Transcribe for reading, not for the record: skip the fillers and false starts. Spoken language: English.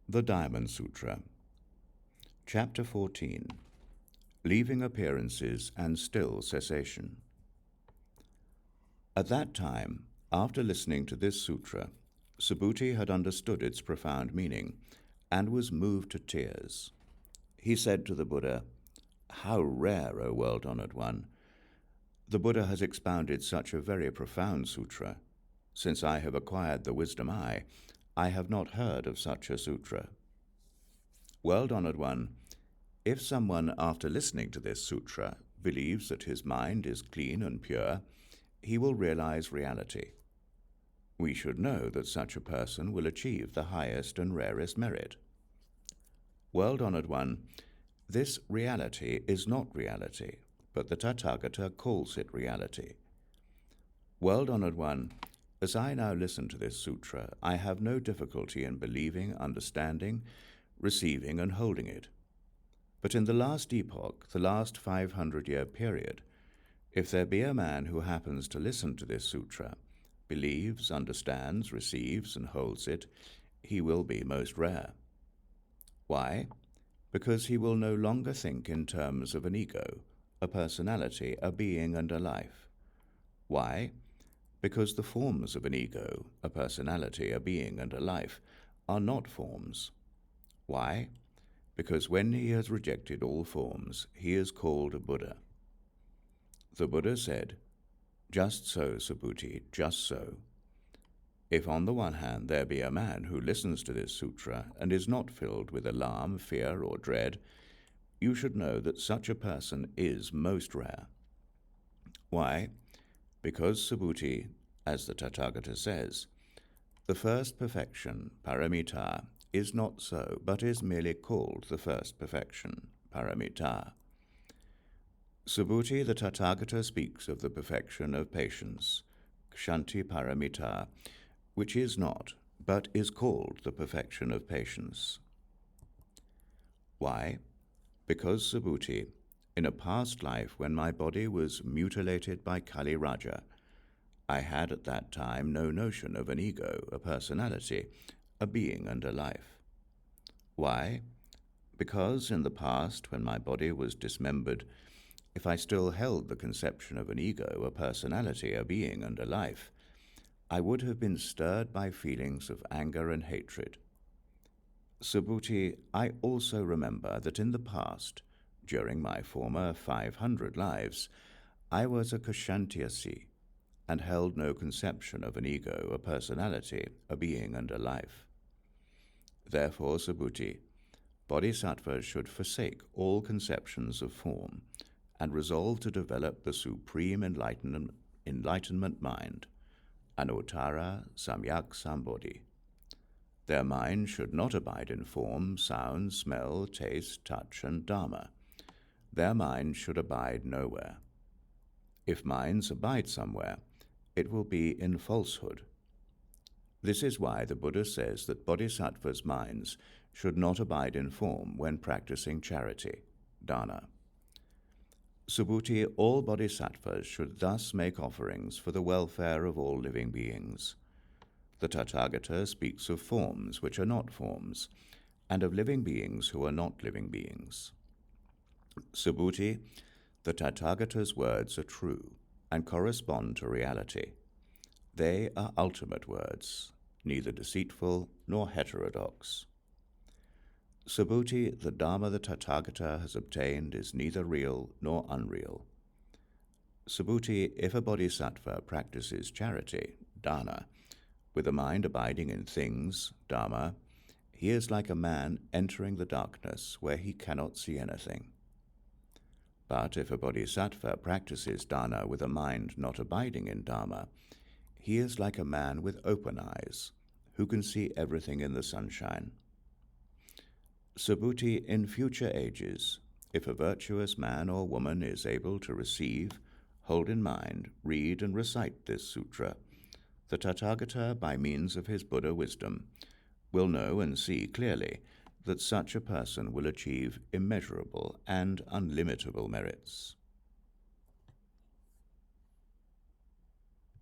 The Diamond Sutra. Chapter 14. Leaving Appearances and Still Cessation. At that time, after listening to this sutra, Subhuti had understood its profound meaning and was moved to tears. He said to the Buddha, "How rare, O well-honored one! The Buddha has expounded such a very profound sutra. Since I have acquired the wisdom eye, I have not heard of such a sutra." Well-honored one, if someone after listening to this sutra believes that his mind is clean and pure, he will realize reality. We should know that such a person will achieve the highest and rarest merit. Well-honored one, this reality is not reality, but the Tathagata calls it reality. Well-honored one, as I now listen to this sutra, I have no difficulty in believing, understanding, receiving, and holding it. But in the last epoch, the last 500-year period, if there be a man who happens to listen to this sutra, believes, understands, receives, and holds it, he will be most rare. Why? Because he will no longer think in terms of an ego, a personality, a being, and a life. Why? Because the forms of an ego, a personality, a being, and a life are not forms. Why? Because when he has rejected all forms, he is called a Buddha. The Buddha said, "Just so, Subhuti, just so. If on the one hand there be a man who listens to this sutra and is not filled with alarm, fear, or dread, you should know that such a person is most rare. Why? Because, Subhuti, as the Tathagata says, the first perfection, paramita, is not so, but is merely called the first perfection, paramita. Subhuti, the Tathagata speaks of the perfection of patience, kshanti paramita, which is not, but is called the perfection of patience. Why? Because, Subhuti, in a past life when my body was mutilated by Kali Raja, I had at that time no notion of an ego, a personality, a being, and a life. Why? Because in the past, when my body was dismembered, if I still held the conception of an ego, a personality, a being, and a life, I would have been stirred by feelings of anger and hatred. Subhuti, I also remember that in the past, during my former 500 lives, I was a kshantyasi and held no conception of an ego, a personality, a being, and a life. Therefore, Subhuti, bodhisattvas should forsake all conceptions of form and resolve to develop the supreme enlightenment mind, anuttara samyak sambodhi. Their mind should not abide in form, sound, smell, taste, touch, and dharma. Their mind should abide nowhere. If minds abide somewhere, it will be in falsehood. This is why the Buddha says that bodhisattvas' minds should not abide in form when practicing charity, dana. Subhuti, all bodhisattvas should thus make offerings for the welfare of all living beings. The Tathagata speaks of forms which are not forms, and of living beings who are not living beings. Subhuti, the Tathagata's words are true and correspond to reality. They are ultimate words, neither deceitful nor heterodox. Subhuti, the Dharma the Tathagata has obtained is neither real nor unreal. Subhuti, if a bodhisattva practices charity, dana, with a mind abiding in things, dharma, he is like a man entering the darkness where he cannot see anything. But if a bodhisattva practices dana with a mind not abiding in dharma, he is like a man with open eyes, who can see everything in the sunshine. Subhuti, in future ages, if a virtuous man or woman is able to receive, hold in mind, read, and recite this sutra, the Tathagata, by means of his Buddha wisdom, will know and see clearly that such a person will achieve immeasurable and unlimitable merits.